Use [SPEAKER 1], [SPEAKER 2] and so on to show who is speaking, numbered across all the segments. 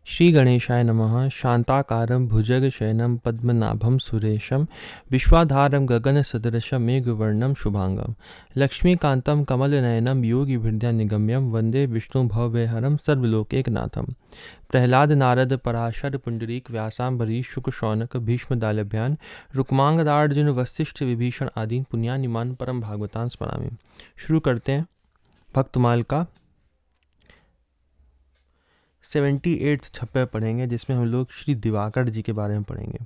[SPEAKER 1] श्री गणेशाय नमः। शांताकारं भुजगशयनं पद्मनाभं सुरेशं विश्वाधारं गगनसदृशं मेघवर्णं शुभांगं लक्ष्मीकान्तं कमलनयनं योगिभिर्ध्याननिगम्यं वन्दे विष्णुभवभयहरं सर्वलोकैकनाथं। प्रह्लाद नारद पराशर पुंडरीक व्यासाम्बरीश शुक शौनक भीष्मदालभ्यान् रुक्मांगदार्जुन वसिष्ठ विभीषण आदि पुण्यानिमान परम भागवतान स्मरामि। शुरू करते हैं भक्तमाल का 78 छप्पे पढ़ेंगे, जिसमें हम लोग श्री दिवाकर जी के बारे में पढ़ेंगे।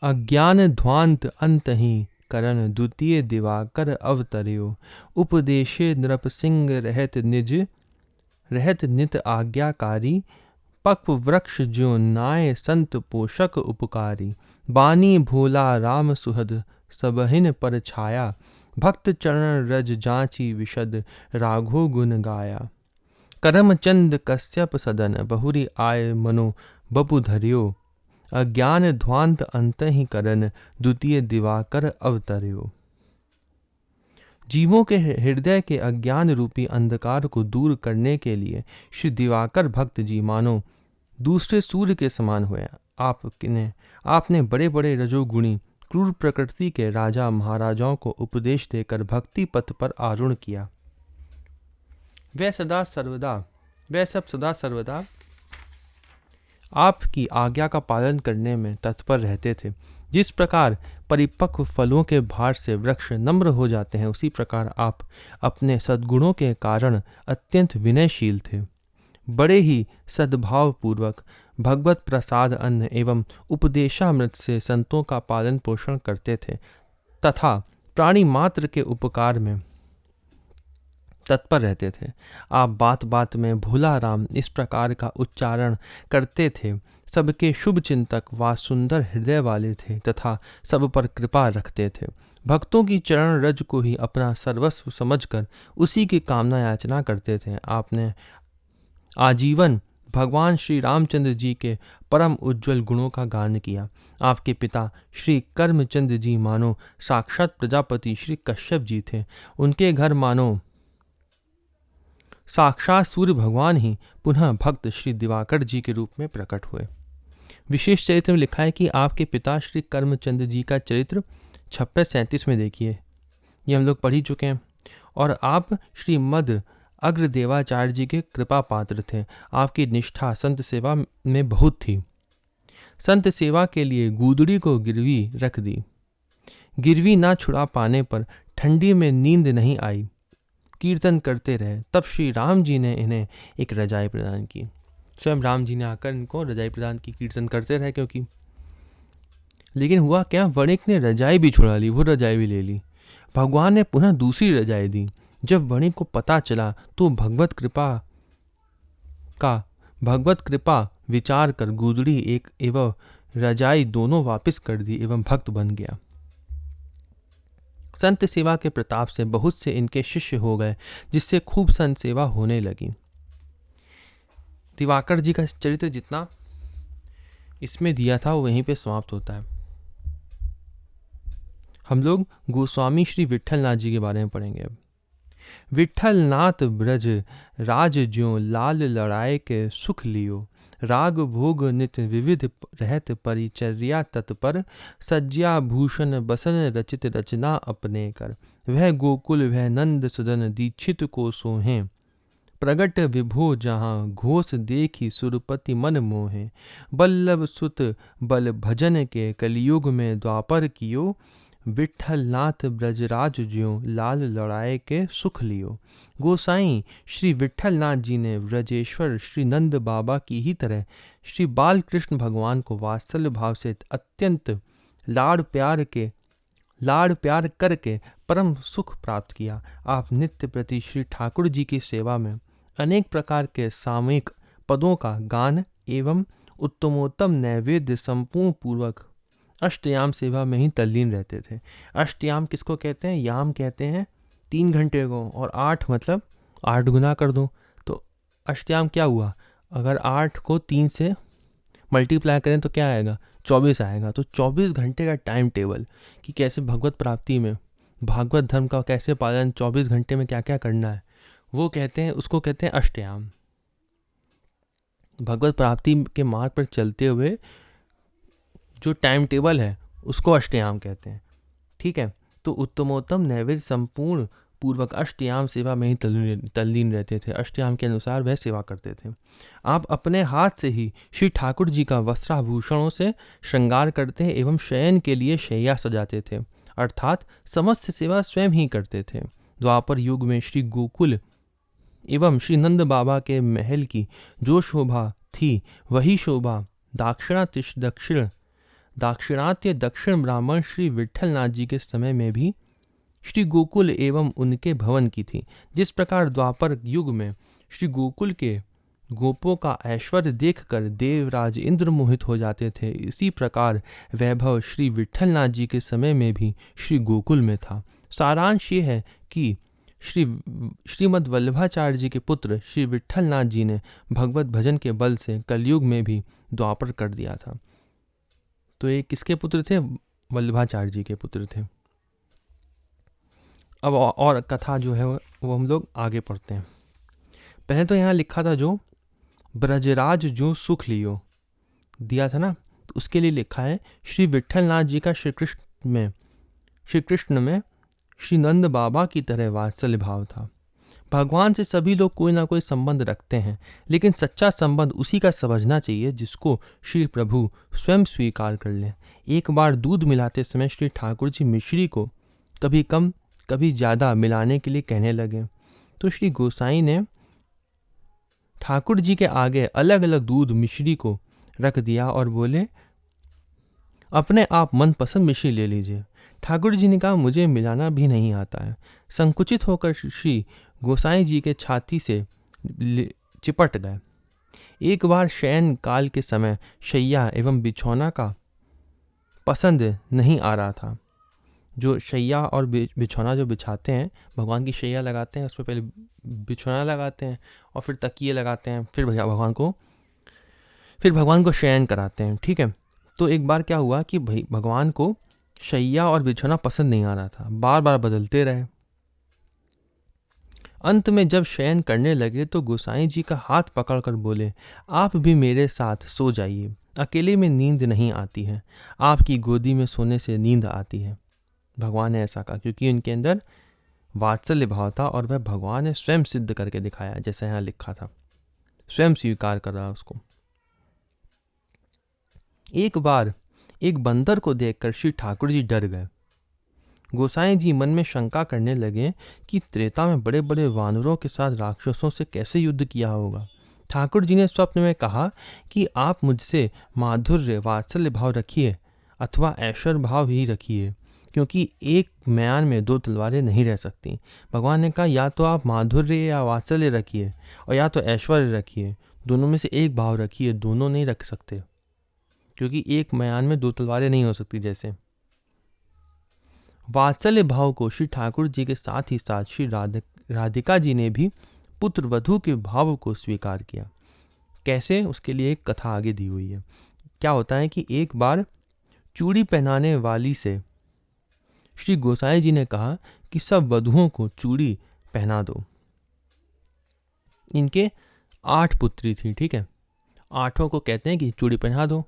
[SPEAKER 1] अज्ञान ध्वांत अंतहि करन द्वितीय दिवाकर अवतर्यो, उपदेशे नृपसिंह रहत नित आज्ञाकारी, पक्व वृक्ष ज्यो नाय संत पोषक उपकारी, बानी भोला राम सुहद सबहिन पर छाया, भक्त चरण रज जाची विशद राघो गुण गाया। करमचंद कश्यप सदन बहुरी आय मनो बपु धर्यो, अज्ञान ध्वांत अंतहि करन द्वितीय दिवाकर अवतर्यो। जीवों के हृदय के अज्ञान रूपी अंधकार को दूर करने के लिए श्री दिवाकर भक्त जी मानो दूसरे सूर्य के समान हुए। आपने बड़े बड़े रजोगुणी क्रूर प्रकृति के राजा महाराजाओं को उपदेश देकर भक्ति पथ पर आरूढ़ किया। वह सब सदा सर्वदा आपकी आज्ञा का पालन करने में तत्पर रहते थे। जिस प्रकार परिपक्व फलों के भार से वृक्ष नम्र हो जाते हैं, उसी प्रकार आप अपने सद्गुणों के कारण अत्यंत विनयशील थे। बड़े ही सद्भाव पूर्वक भगवत प्रसाद अन्न एवं उपदेशामृत से संतों का पालन पोषण करते थे तथा प्राणी मात्र के उपकार में तत्पर रहते थे। आप बात बात में भोला राम इस प्रकार का उच्चारण करते थे। सबके शुभ चिंतक व सुंदर हृदय वाले थे तथा सब पर कृपा रखते थे। भक्तों की चरण रज को ही अपना सर्वस्व समझकर उसी की कामना याचना करते थे। आपने आजीवन भगवान श्री रामचंद्र जी के परम उज्ज्वल गुणों का गान किया। आपके पिता श्री कर्मचंद जी मानो साक्षात प्रजापति श्री कश्यप जी थे। उनके घर मानो साक्षात सूर्य भगवान ही पुनः भक्त श्री दिवाकर जी के रूप में प्रकट हुए। विशेष चरित्र में लिखा है कि आपके पिता श्री कर्मचंद जी का चरित्र 36-37 में देखिए, ये हम लोग पढ़ ही चुके हैं। और आप श्री मद अग्रदेवाचार्य जी के कृपा पात्र थे। आपकी निष्ठा संत सेवा में बहुत थी। संत सेवा के लिए गूदड़ी को गिरवी रख दी। गिरवी ना छुड़ा पाने पर ठंडी में नींद नहीं आई। कीर्तन करते रहे। तब श्री राम जी ने इन्हें एक रजाई प्रदान की। स्वयं राम जी ने आकर इनको रजाई प्रदान की। कीर्तन करते रहे क्योंकि, लेकिन हुआ क्या, वणिक ने रजाई भी छुड़ा ली, वो रजाई भी ले ली। भगवान ने पुनः दूसरी रजाई दी। जब वणिक को पता चला तो भगवत कृपा विचार कर गुदड़ी एक एवं रजाई दोनों वापस कर दी एवं भक्त बन गया। संत सेवा के प्रताप से बहुत से इनके शिष्य हो गए, जिससे खूब संत सेवा होने लगी। दिवाकर जी का चरित्र जितना इसमें दिया था वो वहीं पे समाप्त होता है। हम लोग गोस्वामी श्री विट्ठलनाथ जी के बारे में पढ़ेंगे अब। विट्ठलनाथ ब्रज राज ज्यों लाल लड़ाए के सुख लियो, राग भोग नित विविध रहत परिचर्या तत्पर, सज्जा भूषण बसन रचित रचना अपने कर, वह गोकुल वह नंद सदन दीक्षित को सोहें, प्रगट विभो जहाँ घोष देखी सुरपति मन मोहे, बल्लभ सुत बल भजन के कलियुग में द्वापर कियो, विट्ठलनाथ ब्रजराज ज्यों लाल लड़ाए के सुख लियो। गोसाई श्री विट्ठलनाथ जी ने ब्रजेश्वर श्री नंद बाबा की ही तरह श्री बाल कृष्ण भगवान को वात्सल्य भाव से अत्यंत लाड़ प्यार करके परम सुख प्राप्त किया। आप नित्य प्रति श्री ठाकुर जी की सेवा में अनेक प्रकार के सामयिक पदों का गान एवं उत्तमोत्तम नैवेद्य संपूर्ण पूर्वक अष्टयाम सेवा में ही तल्लीन रहते थे। अष्टयाम किसको कहते हैं? याम कहते हैं 3 घंटे को, और 8 मतलब 8 गुना कर दो तो अष्टयाम क्या हुआ? अगर 8 को 3 से मल्टीप्लाई करें तो क्या आएगा? 24 आएगा। तो 24 घंटे का टाइम टेबल कि कैसे भगवत प्राप्ति में भागवत धर्म का कैसे पालन 24 घंटे में क्या क्या करना है, वो कहते हैं, उसको कहते हैं अष्टयाम। भगवत प्राप्ति के मार्ग पर चलते हुए जो टाइम टेबल है उसको अष्टयाम कहते हैं। ठीक है, तो उत्तमोत्तम नैवेद्य संपूर्ण पूर्वक अष्टयाम सेवा में ही तल्लीन रहते थे। अष्टयाम के अनुसार वह सेवा करते थे। आप अपने हाथ से ही श्री ठाकुर जी का वस्त्राभूषणों से श्रृंगार करते एवं शयन के लिए शैया सजाते थे, अर्थात समस्त सेवा स्वयं ही करते थे। द्वापर युग में श्री गोकुल एवं श्री नंद बाबा के महल की जो शोभा थी वही शोभा दाक्षिणात्य दक्षिण ब्राह्मण श्री विट्ठलनाथ जी के समय में भी श्री गोकुल एवं उनके भवन की थी। जिस प्रकार द्वापर युग में श्री गोकुल के गोपों का ऐश्वर्य देखकर देवराज इंद्र मोहित हो जाते थे, इसी प्रकार वैभव श्री विट्ठलनाथ जी के समय में भी श्री गोकुल में था। सारांश ये है कि श्रीमद् वल्लभाचार्य जी के पुत्र श्री विट्ठलनाथ जी ने भगवत भजन के बल से कलयुग में भी द्वापर कर दिया था। तो ये किसके पुत्र थे? वल्लभाचार्य जी के पुत्र थे। अब और कथा जो है वो हम लोग आगे पढ़ते हैं। पहले तो यहाँ लिखा था जो ब्रजराज जो सुख लियो दिया था ना, तो उसके लिए लिखा है श्री विट्ठलनाथ जी का श्री कृष्ण में श्री नंद बाबा की तरह वात्सल्य भाव था। भगवान से सभी लोग कोई ना कोई संबंध रखते हैं, लेकिन सच्चा संबंध उसी का समझना चाहिए जिसको श्री प्रभु स्वयं स्वीकार कर लें। एक बार दूध मिलाते समय श्री ठाकुर जी मिश्री को कभी कम कभी ज़्यादा मिलाने के लिए कहने लगे, तो श्री गोसाई ने ठाकुर जी के आगे अलग अलग दूध मिश्री को रख दिया और बोले, अपने आप मनपसंद मिश्री ले लीजिए। ठाकुर जी ने कहा, मुझे मिलाना भी नहीं आता है। संकुचित होकर श्री गोसाई जी के छाती से चिपट गए। एक बार शयन काल के समय शैया एवं बिछौना का पसंद नहीं आ रहा था। जो शैया और बिछौना जो बिछाते हैं, भगवान की शैया लगाते हैं, उसमें पहले बिछौना लगाते हैं और फिर तकिए लगाते हैं, फिर भगवान को शयन कराते हैं। ठीक है, तो एक बार क्या हुआ कि भाई भगवान को शैया और बिछौना पसंद नहीं आ रहा था, बार बार बदलते रहे। अंत में जब शयन करने लगे तो गोसाई जी का हाथ पकड़कर बोले, आप भी मेरे साथ सो जाइए, अकेले में नींद नहीं आती है, आपकी गोदी में सोने से नींद आती है। भगवान ने ऐसा कहा क्योंकि उनके अंदर वात्सल्य भाव था और वह भगवान ने स्वयं सिद्ध करके दिखाया, जैसा यहाँ लिखा था, स्वयं स्वीकार कर रहा उसको। एक बार एक बंदर को देखकर श्री ठाकुर जी डर गए। गोसाई जी मन में शंका करने लगे कि त्रेता में बड़े बड़े वानरों के साथ राक्षसों से कैसे युद्ध किया होगा। ठाकुर जी ने स्वप्न में कहा कि आप मुझसे माधुर्य वात्सल्य भाव रखिए अथवा ऐश्वर्य भाव ही रखिए, क्योंकि एक म्यान में दो तलवारें नहीं रह सकती। भगवान ने कहा, या तो आप माधुर्य या वात्सल्य रखिए और या तो ऐश्वर्य रखिए, दोनों में से एक भाव रखिए, दोनों नहीं रख सकते, क्योंकि एक म्यान में दो तलवारें नहीं हो सकती। जैसे वात्सल्य भाव को श्री ठाकुर जी के साथ ही साथ श्री राधिका जी ने भी पुत्र वधू के भाव को स्वीकार किया। कैसे, उसके लिए एक कथा आगे दी हुई है। क्या होता है कि एक बार चूड़ी पहनाने वाली से श्री गोसाई जी ने कहा कि सब वधुओं को चूड़ी पहना दो। इनके 8 पुत्री थी। ठीक है, 8 को कहते हैं कि चूड़ी पहना दो,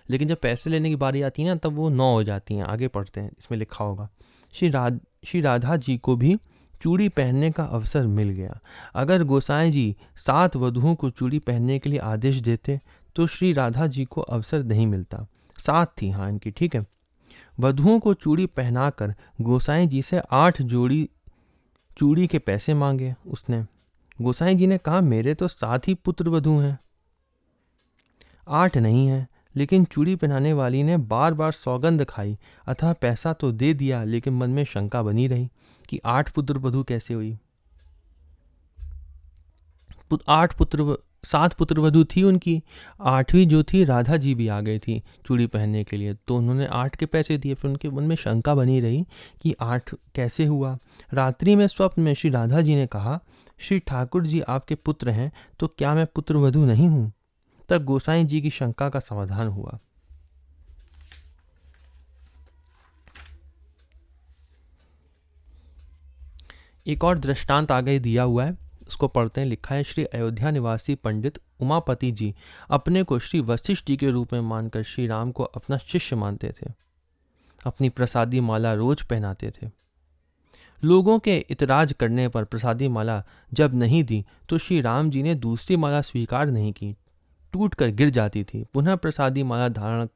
[SPEAKER 1] लेकिन जब पैसे लेने की बारी आती है ना, तब वो 9 हो जाती हैं। आगे पढ़ते हैं, इसमें लिखा होगा। श्री राधा जी को भी चूड़ी पहनने का अवसर मिल गया। अगर गोसाई जी 7 वधुओं को चूड़ी पहनने के लिए आदेश देते तो श्री राधा जी को अवसर नहीं मिलता। 7 थी हाँ इनकी। ठीक है, वधुओं को चूड़ी पहनाकर गोसाई जी से 8 जोड़ी चूड़ी के पैसे मांगे उसने। गोसाई जी ने कहा, मेरे तो 7 ही पुत्र वधु हैं, 8 नहीं हैं। लेकिन चूड़ी पहनाने वाली ने बार बार सौगंध खाई, अतः पैसा तो दे दिया, लेकिन मन में शंका बनी रही कि 8 पुत्र वधु कैसे हुई। 7 पुत्र वधु थी उनकी, 8वीं जो थी राधा जी भी आ गई थी चूड़ी पहनने के लिए, तो उन्होंने 8 के पैसे दिए। फिर उनके मन में शंका बनी रही कि 8 कैसे हुआ। रात्रि में स्वप्न में श्री राधा जी ने कहा, श्री ठाकुर जी आपके पुत्र हैं, तो क्या मैं पुत्र वधु नहीं हूँ? तब गोसाई जी की शंका का समाधान हुआ। एक और दृष्टांत आगे दिया हुआ है, उसको पढ़ते हैं। लिखा है, श्री अयोध्या निवासी पंडित उमापति जी अपने को श्री वशिष्ठ जी के रूप में मानकर श्री राम को अपना शिष्य मानते थे। अपनी प्रसादी माला रोज पहनाते थे। लोगों के इतराज करने पर प्रसादी माला जब नहीं दी तो श्री राम जी ने दूसरी माला स्वीकार नहीं की, टूट कर गिर जाती थी। पुनः प्रसादी माला धारण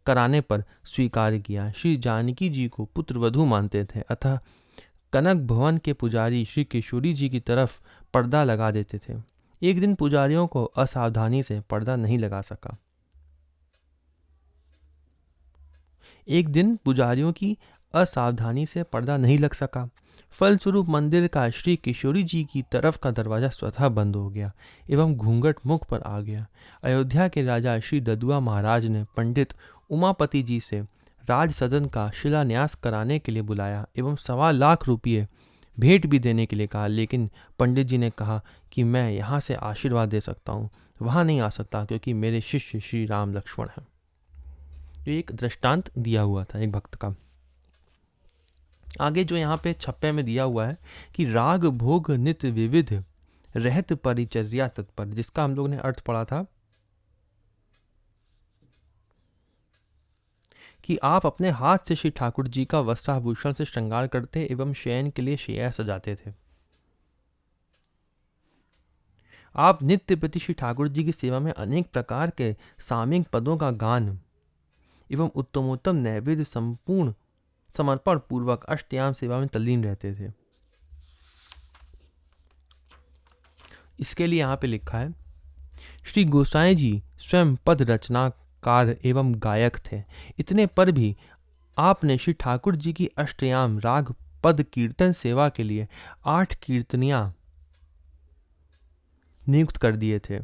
[SPEAKER 1] कराने पर स्वीकार किया। श्री जानकी जी को पुत्र वधू मानते थे, अतः कनक भवन के पुजारी श्री किशोरी जी की तरफ पर्दा लगा देते थे। एक दिन पुजारियों को असावधानी से पर्दा नहीं लगा सका। एक दिन पुजारियों की असावधानी से पर्दा नहीं लग सका। फलस्वरूप मंदिर का श्री किशोरी जी की तरफ का दरवाजा स्वतः बंद हो गया एवं घूंघट मुख पर आ गया। अयोध्या के राजा श्री ददुआ महाराज ने पंडित उमापति जी से राज सदन का शिलान्यास कराने के लिए बुलाया एवं 1.25 लाख रुपये भेंट भी देने के लिए कहा, लेकिन पंडित जी ने कहा कि मैं यहाँ से आशीर्वाद दे सकता हूँ, वहाँ नहीं आ सकता क्योंकि मेरे शिष्य श्री राम लक्ष्मण हैं। एक दृष्टांत दिया हुआ था एक भक्त का। आगे जो यहाँ पे छप्पे में दिया हुआ है कि राग भोग नित्य विविध रहत परिचर्या तत्पर, जिसका हम लोग ने अर्थ पढ़ा था कि आप अपने हाथ से श्री ठाकुर जी का वस्त्राभूषण से श्रृंगार करते एवं शयन के लिए शैया सजाते थे। आप नित्य प्रति श्री ठाकुर जी की सेवा में अनेक प्रकार के सामयिक पदों का गान एवं उत्तमोत्तम नैवेद्य संपूर्ण समर्पण पूर्वक अष्टयाम सेवा में तल्लीन रहते थे। इसके लिए यहाँ पे लिखा है, श्री गोसाई जी स्वयं पद रचनाकार एवं गायक थे। इतने पर भी आपने श्री ठाकुर जी की अष्टयाम राग पद कीर्तन सेवा के लिए 8 कीर्तनियां नियुक्त कर दिए थे।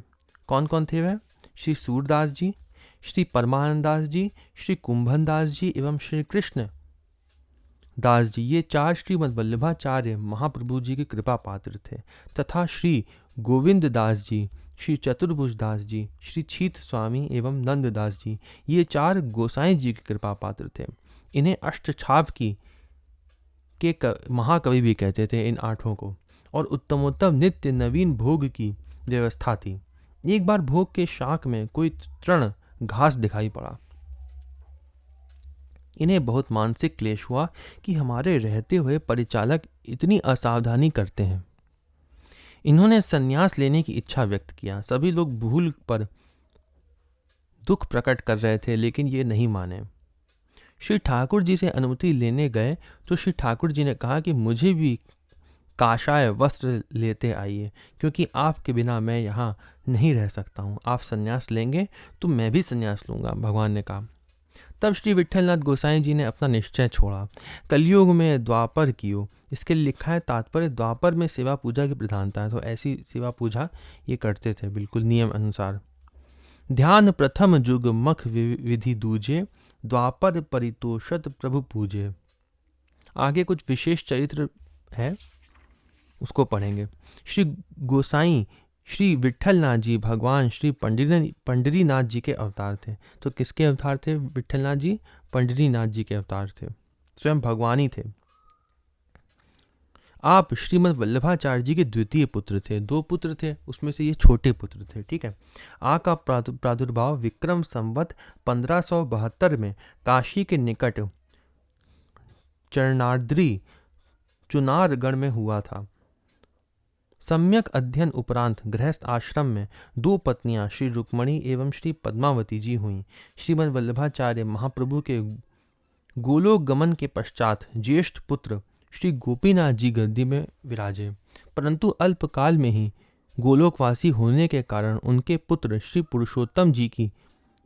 [SPEAKER 1] कौन कौन थे वह? श्री सूरदास जी, श्री परमानंद दास जी, श्री कुंभन दास जी एवं श्री कृष्ण दास जी। ये 4 श्रीमद् वल्लभाचार्य महाप्रभु जी के कृपा पात्र थे तथा श्री गोविंद दास जी, श्री चतुर्भुज दास जी, श्री छीत स्वामी एवं नंद दास जी, ये 4 गोसाई जी के कृपा पात्र थे। इन्हें अष्टछाप की के महाकवि भी कहते थे इन 8 को, और उत्तमोत्तम नित्य नवीन भोग की व्यवस्था थी। एक बार भोग के शाक में कोई तृण घास दिखाई पड़ा। इन्हें बहुत मानसिक क्लेश हुआ कि हमारे रहते हुए परिचालक इतनी असावधानी करते हैं। इन्होंने संन्यास लेने की इच्छा व्यक्त किया। सभी लोग भूल पर दुख प्रकट कर रहे थे, लेकिन ये नहीं माने। श्री ठाकुर जी से अनुमति लेने गए तो श्री ठाकुर जी ने कहा कि मुझे भी काशाय वस्त्र लेते आइए, क्योंकि आपके बिना मैं यहाँ नहीं रह सकता हूँ। आप संन्यास लेंगे तो मैं भी संन्यास लूँगा, भगवान ने कहा। तब श्री विट्ठलनाथ गोसाई जी ने अपना निश्चय छोड़ा। कलयुग में द्वापर कियो, इसके लिए लिखा है तात्पर्य द्वापर में सेवा पूजा की प्रधानता है, तो ऐसी सेवा पूजा ये करते थे बिल्कुल नियम अनुसार। ध्यान प्रथम जुग मख विधि दूजे, द्वापर परितोषत प्रभु पूजे। आगे कुछ विशेष चरित्र है, उसको पढ़ेंगे। श्री गोसाई श्री विट्ठलनाथ जी भगवान श्री पंडरीनाथ जी के अवतार थे। तो किसके अवतार थे विट्ठलनाथ जी? पंडरीनाथ जी के अवतार थे, स्वयं भगवान ही थे। आप श्रीमद् वल्लभाचार्य जी के द्वितीय पुत्र थे। 2 पुत्र थे, उसमें से ये छोटे पुत्र थे, ठीक है। आ का प्रादुर्भाव विक्रम संवत 1572 में काशी के निकट चरणाद्रि चुनारगढ़ में हुआ था। सम्यक अध्ययन उपरांत गृहस्थ आश्रम में 2 पत्नियां श्री रुक्मणी एवं श्री पद्मावती जी हुईं। श्रीमद् वल्लभाचार्य महाप्रभु के गोलोक गमन के पश्चात ज्येष्ठ पुत्र श्री गोपीनाथ जी गद्दी में विराजे, परंतु अल्पकाल में ही गोलोकवासी होने के कारण उनके पुत्र श्री पुरुषोत्तम जी की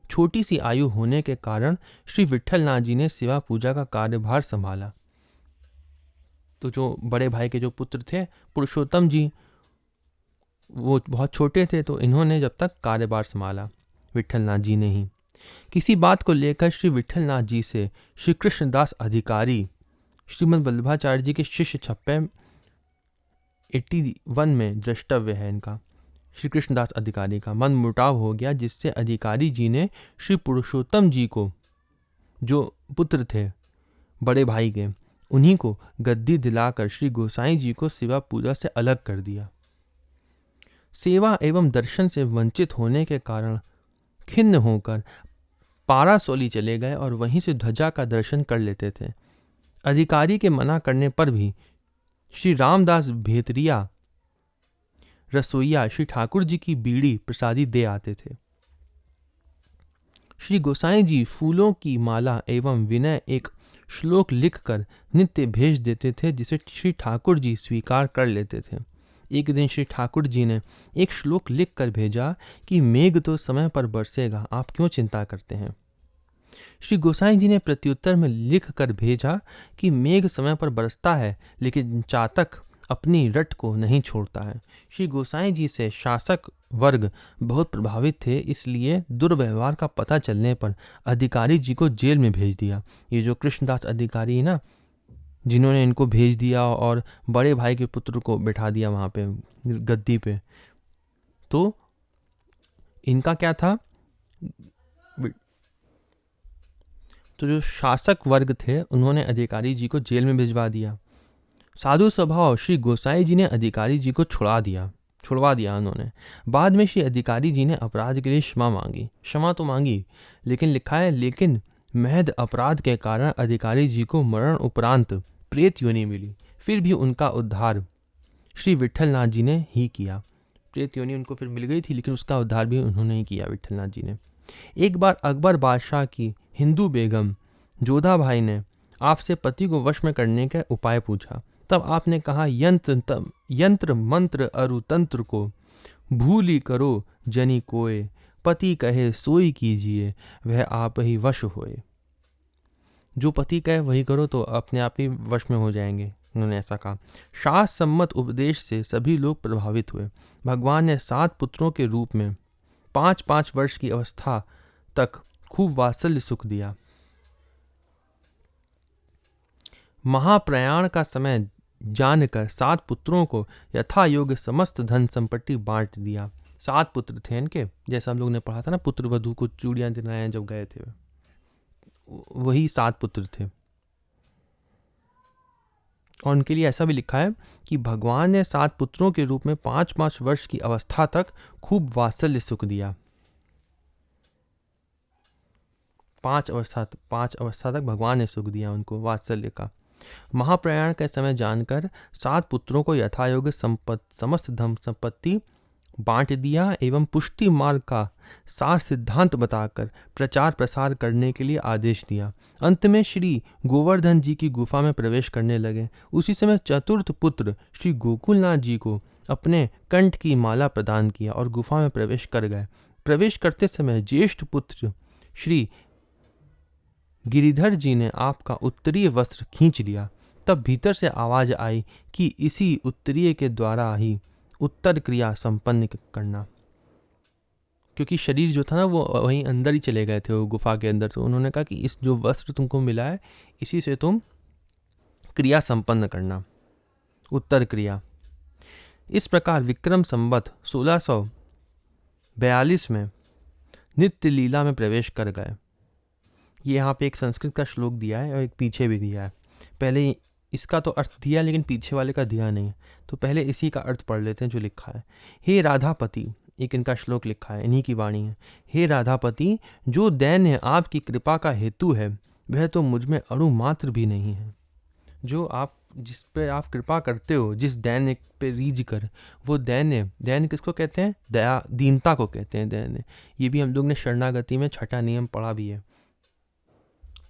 [SPEAKER 1] छोटी सी आयु होने के कारण श्री विट्ठलनाथ जी ने सेवा पूजा का कार्यभार संभाला। तो जो बड़े भाई के जो पुत्र थे पुरुषोत्तम जी, वो बहुत छोटे थे, तो इन्होंने जब तक कार्यभार संभाला, विट्ठलनाथ जी ने ही। किसी बात को लेकर श्री विट्ठलनाथ जी से श्री कृष्णदास अधिकारी श्रीमद् वल्लभाचार्य जी के शिष्य छप्पे 81 में द्रष्टव्य है इनका, श्री कृष्णदास अधिकारी का मन मुटाव हो गया, जिससे अधिकारी जी ने श्री पुरुषोत्तम जी को, जो पुत्र थे बड़े भाई के, उन्हीं को गद्दी दिलाकर श्री गोसाई जी को सेवा पूजा से अलग कर दिया। सेवा एवं दर्शन से वंचित होने के कारण खिन्न होकर पारासौली चले गए और वहीं से ध्वजा का दर्शन कर लेते थे। अधिकारी के मना करने पर भी श्री रामदास भेतरिया रसोईया श्री ठाकुर जी की बीड़ी प्रसादी दे आते थे। श्री गोसाई जी फूलों की माला एवं विनय एक श्लोक लिखकर नित्य भेज देते थे, जिसे श्री ठाकुर जी स्वीकार कर लेते थे। एक दिन श्री ठाकुर जी ने एक श्लोक लिखकर भेजा कि मेघ तो समय पर बरसेगा, आप क्यों चिंता करते हैं। श्री गोसाई जी ने प्रत्युत्तर में लिख कर भेजा कि मेघ समय पर बरसता है, लेकिन चातक अपनी रट को नहीं छोड़ता है। श्री गोसाई जी से शासक वर्ग बहुत प्रभावित थे, इसलिए दुर्व्यवहार का पता चलने पर अधिकारी जी को जेल में भेज दिया। ये जो कृष्णदास अधिकारी है ना, जिन्होंने इनको भेज दिया और बड़े भाई के पुत्र को बैठा दिया वहाँ पे गद्दी पे, तो इनका क्या था, तो जो शासक वर्ग थे उन्होंने अधिकारी जी को जेल में भिजवा दिया। साधु स्वभाव श्री गोसाई जी ने अधिकारी जी को छुड़वा दिया उन्होंने। बाद में श्री अधिकारी जी ने अपराध के लिए क्षमा तो मांगी, लेकिन लिखा है, लेकिन महज अपराध के कारण अधिकारी जी को मरण उपरांत प्रेत योनि मिली। फिर भी उनका उद्धार श्री विट्ठलनाथ जी ने ही किया। प्रेत योनि उनको फिर मिल गई थी, लेकिन उसका उद्धार भी उन्होंने ही किया, विट्ठलनाथ जी ने। एक बार अकबर बादशाह की हिंदू बेगम जोधा भाई ने आपसे पति को वश में करने का उपाय पूछा। तब आपने कहा, यंत्र मंत्र अरु तंत्र को भूली करो जनी कोय, पति कहे सोई कीजिए वह आप ही वश होए। जो पति कहे वही करो तो अपने आप ही वश में हो जाएंगे, उन्होंने ऐसा कहा। शास्त्र सम्मत उपदेश से सभी लोग प्रभावित हुए। भगवान ने 7 पुत्रों के रूप में 5-5 वर्ष की अवस्था तक खूब वात्सल्य सुख दिया। महाप्रयाण का समय जानकर 7 पुत्रों को यथा योग्य समस्त धन संपत्ति बांट दिया। 7 पुत्र थे इनके, जैसा हम लोग ने पढ़ा था ना, पुत्र वधू को चूड़ियां दिलाएं जब गए थे, वही 7 पुत्र थे। और उनके लिए ऐसा भी लिखा है कि भगवान ने 7 पुत्रों के रूप में 5-5 वर्ष की अवस्था तक खूब वात्सल्य सुख दिया। 5 अवस्था तक भगवान ने सुख दिया उनको वात्सल्य का। महाप्रयाण का समय जानकर 7 पुत्रों को यथायोग्य समस्त धन संपत्ति बांट दिया एवं पुष्टि मार्ग का सार सिद्धांत बताकर प्रचार प्रसार करने के लिए आदेश दिया। अंत में श्री गोवर्धन जी की गुफा में प्रवेश करने लगे। उसी समय चतुर्थ पुत्र श्री गोकुलनाथ जी को अपने कंठ की माला प्रदान किया और गुफा में प्रवेश कर गए। प्रवेश करते समय ज्येष्ठ पुत्र श्री गिरिधर जी ने आपका उत्तरीय वस्त्र खींच लिया। तब भीतर से आवाज आई कि इसी उत्तरीय के द्वारा ही उत्तर क्रिया संपन्न करना, क्योंकि शरीर जो था ना वो वहीं अंदर ही चले गए थे, वो गुफा के अंदर। तो उन्होंने कहा कि इस जो वस्त्र तुमको मिला है इसी से तुम क्रिया संपन्न करना, उत्तर क्रिया। इस प्रकार विक्रम संवत 1642 में नित्य लीला में प्रवेश कर गए। ये यहाँ पे एक संस्कृत का श्लोक दिया है और एक पीछे भी दिया है। पहले इसका तो अर्थ दिया लेकिन पीछे वाले का दिया नहीं, तो पहले इसी का अर्थ पढ़ लेते हैं जो लिखा है। हे राधापति, एक इनका श्लोक लिखा है, इन्हीं की वाणी है। हे राधापति, जो दैन्य आपकी कृपा का हेतु है वह तो मुझ में अणु मात्र भी नहीं है। जो आप जिस पे आप कृपा करते हो, जिस दैन्य पे रीझ कर, वो दैन्य किसको कहते हैं? दया, दीनता को कहते हैं दैन्य। ये भी हम लोग ने शरणागति में 6ठा नियम पढ़ा भी है।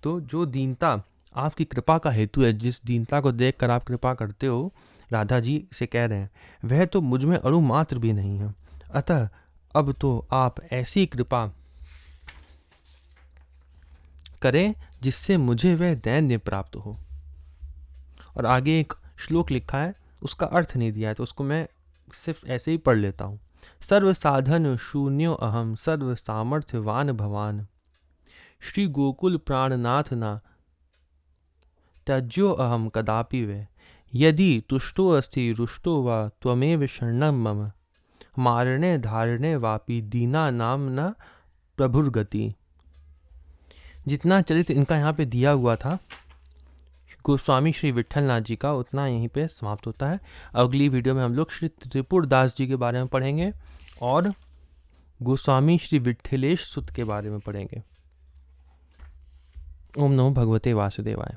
[SPEAKER 1] तो जो दीनता आपकी कृपा का हेतु है, जिस दीनता को देखकर आप कृपा करते हो, राधा जी से कह रहे हैं, वह तो मुझ में अणु मात्र भी नहीं है। अतः अब तो आप ऐसी कृपा करें जिससे मुझे वह दैन्य प्राप्त हो। और आगे एक श्लोक लिखा है, उसका अर्थ नहीं दिया है, तो उसको मैं सिर्फ ऐसे ही पढ़ लेता हूँ। सर्व साधन शून्यो अहम सर्व सामर्थ्यवान भवान, श्री गोकुल प्राणनाथ ना त्यज्यो अहम कदापि वे, यदि तुष्टो अस्ति रुष्टो वा त्वमेव शरणं मम, मारणे धारणे वापि दीना नाम न प्रभुर्गति। जितना चरित्र इनका यहाँ पे दिया हुआ था, गोस्वामी श्री विट्ठलनाथ जी का उतना यहीं पे समाप्त होता है। अगली वीडियो में हम लोग श्री त्रिपुरदास जी के बारे में पढ़ेंगे और गोस्वामी श्री विट्ठलेश सुत के बारे में पढ़ेंगे। ओम नमो भगवते वासुदेवाय।